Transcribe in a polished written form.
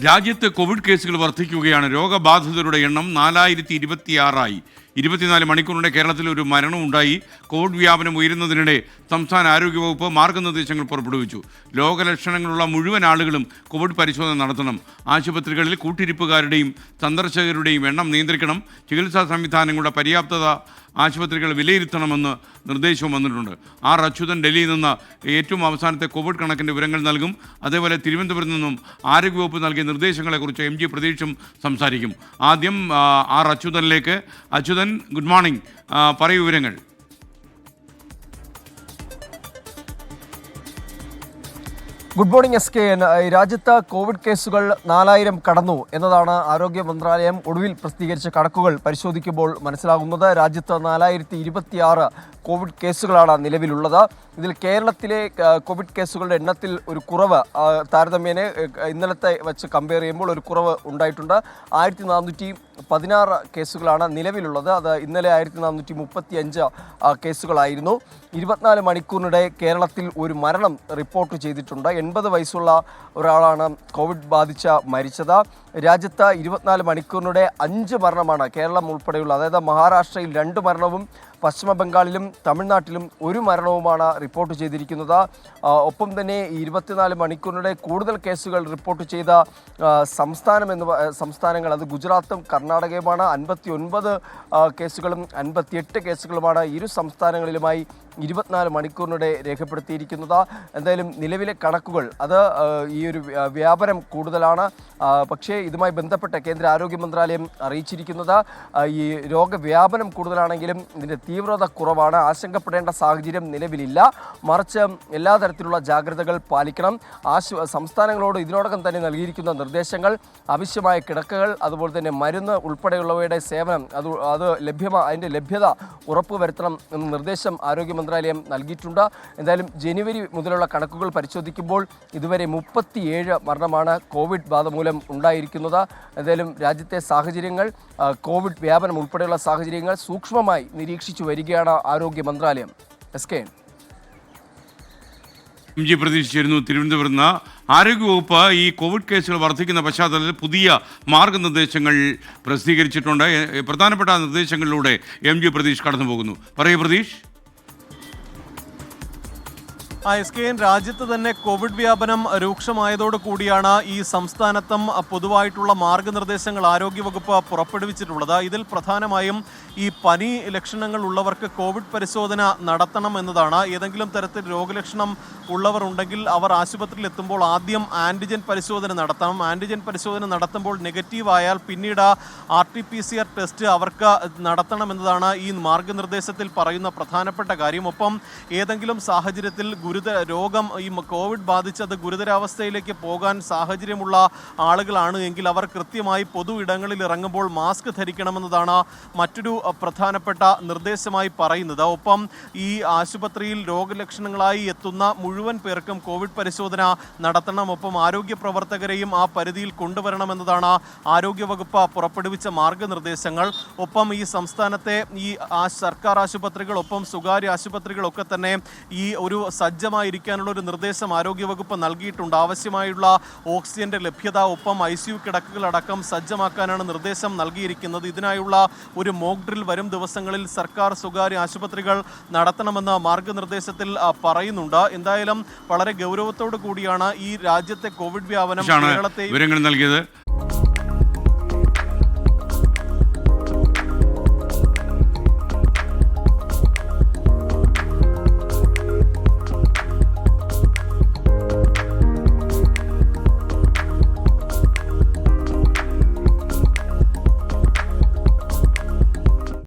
രാജ്യത്ത് കോവിഡ് കേസുകൾ വർദ്ധിക്കുകയാണ്. രോഗബാധിതരുടെ എണ്ണം 4026ആയി. 24 മണിക്കൂറിനിടെ കേരളത്തിൽ ഒരു മരണം ഉണ്ടായി. കോവിഡ് വ്യാപനം ഉയരുന്നതിനിടെ സംസ്ഥാന ആരോഗ്യവകുപ്പ് മാർഗനിർദ്ദേശങ്ങൾ പുറപ്പെടുവിച്ചു. രോഗലക്ഷണങ്ങളുള്ള മുഴുവൻ ആളുകളും കോവിഡ് പരിശോധന നടത്തണം. ആശുപത്രികളിൽ കൂട്ടിരിപ്പുകാരുടെയും സന്ദർശകരുടെയും എണ്ണം നിയന്ത്രിക്കണം. ചികിത്സാ സംവിധാനങ്ങളുടെ പര്യാപ്തത ആശുപത്രികൾ വിലയിരുത്തണമെന്ന് നിർദ്ദേശവും വന്നിട്ടുണ്ട്. ആർ അച്യുതൻ ഡൽഹിയിൽ നിന്ന് ഏറ്റവും അവസാനത്തെ കോവിഡ് കണക്കിൻ്റെ വിവരങ്ങൾ നൽകും. അതേപോലെ തിരുവനന്തപുരത്ത് നിന്നും ആരോഗ്യവകുപ്പ് നൽകിയ നിർദ്ദേശങ്ങളെക്കുറിച്ച് MG പ്രതീക്ഷും സംസാരിക്കും. ആദ്യം ആർ അച്യുതനിലേക്ക്. Achuthan, good morning. പറയൂ വിവരങ്ങൾ. Good morning SKN. രാജ്യത്ത് കോവിഡ് കേസുകൾ 4000 കടന്നു എന്നതാണ് ആരോഗ്യ മന്ത്രാലയം ഒടുവിൽ പ്രസിദ്ധീകരിച്ച കണക്കുകൾ പരിശോധിക്കുമ്പോൾ മനസ്സിലാകുന്നത്. രാജ്യത്ത് 4026 കോവിഡ് കേസുകളാണ് നിലവിലുള്ളത്. ഇതിൽ കേരളത്തിലെ കോവിഡ് കേസുകളുടെ എണ്ണത്തിൽ ഒരു കുറവ് താരതമ്യേന ഇന്നലത്തെ വെച്ച് കമ്പയർ ചെയ്യുമ്പോൾ ഒരു കുറവ് ഉണ്ടായിട്ടുണ്ട്. 1416 കേസുകളാണ് നിലവിലുള്ളത്. അത് ഇന്നലെ 1435 കേസുകളായിരുന്നു. 24 മണിക്കൂറിനിടെ കേരളത്തിൽ ഒരു മരണം റിപ്പോർട്ട് ചെയ്തിട്ടുണ്ട്. 80 വയസ്സുള്ള ഒരാളാണ് കോവിഡ് ബാധിച്ച് മരിച്ചത്. രാജ്യത്ത് 24 മണിക്കൂറിനിടെ 5 മരണമാണ് കേരളം ഉൾപ്പെടെയുള്ള, അതായത് മഹാരാഷ്ട്രയിൽ 2 മരണവും പശ്ചിമ ബംഗാളിലും തമിഴ്നാട്ടിലും 1 മരണവുമാണ് റിപ്പോർട്ട് ചെയ്തിരിക്കുന്നത്. ഒപ്പം തന്നെ 24 മണിക്കൂറിനിടെ കൂടുതൽ കേസുകൾ റിപ്പോർട്ട് ചെയ്ത സംസ്ഥാനങ്ങൾ അത് ഗുജറാത്തും കർണാടകയുമാണ്. 59 കേസുകളും 58 കേസുകളുമാണ് ഇരു സംസ്ഥാനങ്ങളിലുമായി 24 മണിക്കൂറിനിടെ രേഖപ്പെടുത്തിയിരിക്കുന്നത്. എന്തായാലും നിലവിലെ കണക്കുകൾ അത് ഈ ഒരു വ്യാപനം കൂടുതലാണ്. പക്ഷേ ഇതുമായി ബന്ധപ്പെട്ട് കേന്ദ്ര ആരോഗ്യ മന്ത്രാലയം അറിയിച്ചിരിക്കുന്നത് ഈ രോഗവ്യാപനം കൂടുതലാണെങ്കിലും ഇതിൻ്റെ തീവ്രത കുറവാണ്. ആശങ്കപ്പെടേണ്ട സാഹചര്യം നിലവിലില്ല. മറിച്ച് എല്ലാ തരത്തിലുള്ള ജാഗ്രതകൾ പാലിക്കണം. സംസ്ഥാനങ്ങളോട് ഇതിനോടകം തന്നെ നൽകിയിരിക്കുന്ന നിർദ്ദേശങ്ങൾ, ആവശ്യമായ കിടക്കകൾ, അതുപോലെ തന്നെ മരുന്ന് ഉൾപ്പെടെയുള്ളവയുടെ സേവനം അതിൻ്റെ ലഭ്യത ഉറപ്പുവരുത്തണം എന്ന നിർദ്ദേശം ആരോഗ്യ മന്ത്രാലയം നൽകിയിട്ടുണ്ട്. എന്തായാലും ജനുവരി മുതലുള്ള കണക്കുകൾ പരിശോധിക്കുമ്പോൾ ഇതുവരെ 37 മരണമാണ് കോവിഡ് ബാധ മൂലം ഉണ്ടായിരിക്കുന്നത്. എന്തായാലും രാജ്യത്തെ സാഹചര്യങ്ങൾ, കോവിഡ് വ്യാപനം ഉൾപ്പെടെയുള്ള സാഹചര്യങ്ങൾ സൂക്ഷ്മമായി നിരീക്ഷിച്ചു വരികയാണ് ആരോഗ്യ മന്ത്രാലയം. SKN. MG പ്രതീക്ഷിച്ചിരുന്നു. തിരുവനന്തപുരത്ത് നിന്ന് ആരോഗ്യവകുപ്പ് ഈ കോവിഡ് കേസുകൾ വർദ്ധിക്കുന്ന പശ്ചാത്തലത്തിൽ പുതിയ മാർഗനിർദ്ദേശങ്ങൾ പ്രസിദ്ധീകരിച്ചിട്ടുണ്ട്. പ്രധാനപ്പെട്ട നിർദ്ദേശങ്ങളിലൂടെ MG പ്രതീഷ് കടന്നു പോകുന്നു. പറയൂ പ്രതീഷ്. SKN, രാജ്യത്ത് തന്നെ കോവിഡ് വ്യാപനം രൂക്ഷമായതോടു കൂടിയാണ് ഈ സംസ്ഥാനത്തും പൊതുവായിട്ടുള്ള മാർഗനിർദ്ദേശങ്ങൾ ആരോഗ്യവകുപ്പ് പുറപ്പെടുവിച്ചിട്ടുള്ളത്. ഇതിൽ പ്രധാനമായും ഈ പനി ലക്ഷണങ്ങൾ ഉള്ളവർക്ക് കോവിഡ് പരിശോധന നടത്തണം എന്നതാണ്. ഏതെങ്കിലും തരത്തിൽ രോഗലക്ഷണം ഉള്ളവർ ഉണ്ടെങ്കിൽ അവർ ആശുപത്രിയിൽ എത്തുമ്പോൾ ആദ്യം ആൻറ്റിജൻ പരിശോധന നടത്തണം. ആൻറ്റിജൻ പരിശോധന നടത്തുമ്പോൾ നെഗറ്റീവ് ആയാൽ പിന്നീട് RT-PCR ടെസ്റ്റ് അവർക്ക് നടത്തണമെന്നതാണ് ഈ മാർഗനിർദ്ദേശത്തിൽ പറയുന്ന പ്രധാനപ്പെട്ട കാര്യം. ഒപ്പം ഏതെങ്കിലും സാഹചര്യത്തിൽ രോഗം ഈ കോവിഡ് ബാധിച്ചത് ഗുരുതരാവസ്ഥയിലേക്ക് പോകാൻ സാഹചര്യമുള്ള ആളുകളാണ് എങ്കിൽ അവർ കൃത്യമായി പൊതു ഇടങ്ങളിൽ ഇറങ്ങുമ്പോൾ മാസ്ക് ധരിക്കണമെന്നതാണ് മറ്റൊരു പ്രധാനപ്പെട്ട നിർദ്ദേശമായി പറയുന്നത്. ഒപ്പം ഈ ആശുപത്രിയിൽ രോഗലക്ഷണങ്ങളായി എത്തുന്ന മുഴുവൻ പേർക്കും കോവിഡ് പരിശോധന നടത്തണം. ഒപ്പം ആരോഗ്യ പ്രവർത്തകരെയും ആ പരിധിയിൽ കൊണ്ടുവരണമെന്നതാണ് ആരോഗ്യവകുപ്പ് പുറപ്പെടുവിച്ച മാർഗനിർദ്ദേശങ്ങൾ. ഒപ്പം ഈ സംസ്ഥാനത്തെ ഈ സർക്കാർ ആശുപത്രികൾ, ഒപ്പം സ്വകാര്യ ആശുപത്രികളൊക്കെ തന്നെ ഈ ഒരു സജ്ജമായിരിക്കാനുള്ള ഒരു നിർദ്ദേശം ആരോഗ്യവകുപ്പ് നൽകിയിട്ടുണ്ട്. ആവശ്യമായുള്ള ഓക്സിജന്റെ ലഭ്യത, ഒപ്പം ICU കിടക്കുകളടക്കം സജ്ജമാക്കാനാണ് നിർദ്ദേശം നൽകിയിരിക്കുന്നത്. ഇതിനായുള്ള ഒരു മോക്ക് ഡ്രിൽ വരും ദിവസങ്ങളിൽ സർക്കാർ സ്വകാര്യ ആശുപത്രികൾ നടത്തണമെന്ന് മാർഗനിർദ്ദേശത്തിൽ പറയുന്നുണ്ട്. എന്തായാലും വളരെ ഗൗരവത്തോടു കൂടിയാണ് ഈ രാജ്യത്തെ കോവിഡ് വ്യാപനം കേരളത്തെ വിവരങ്ങൾ നൽകിയത്.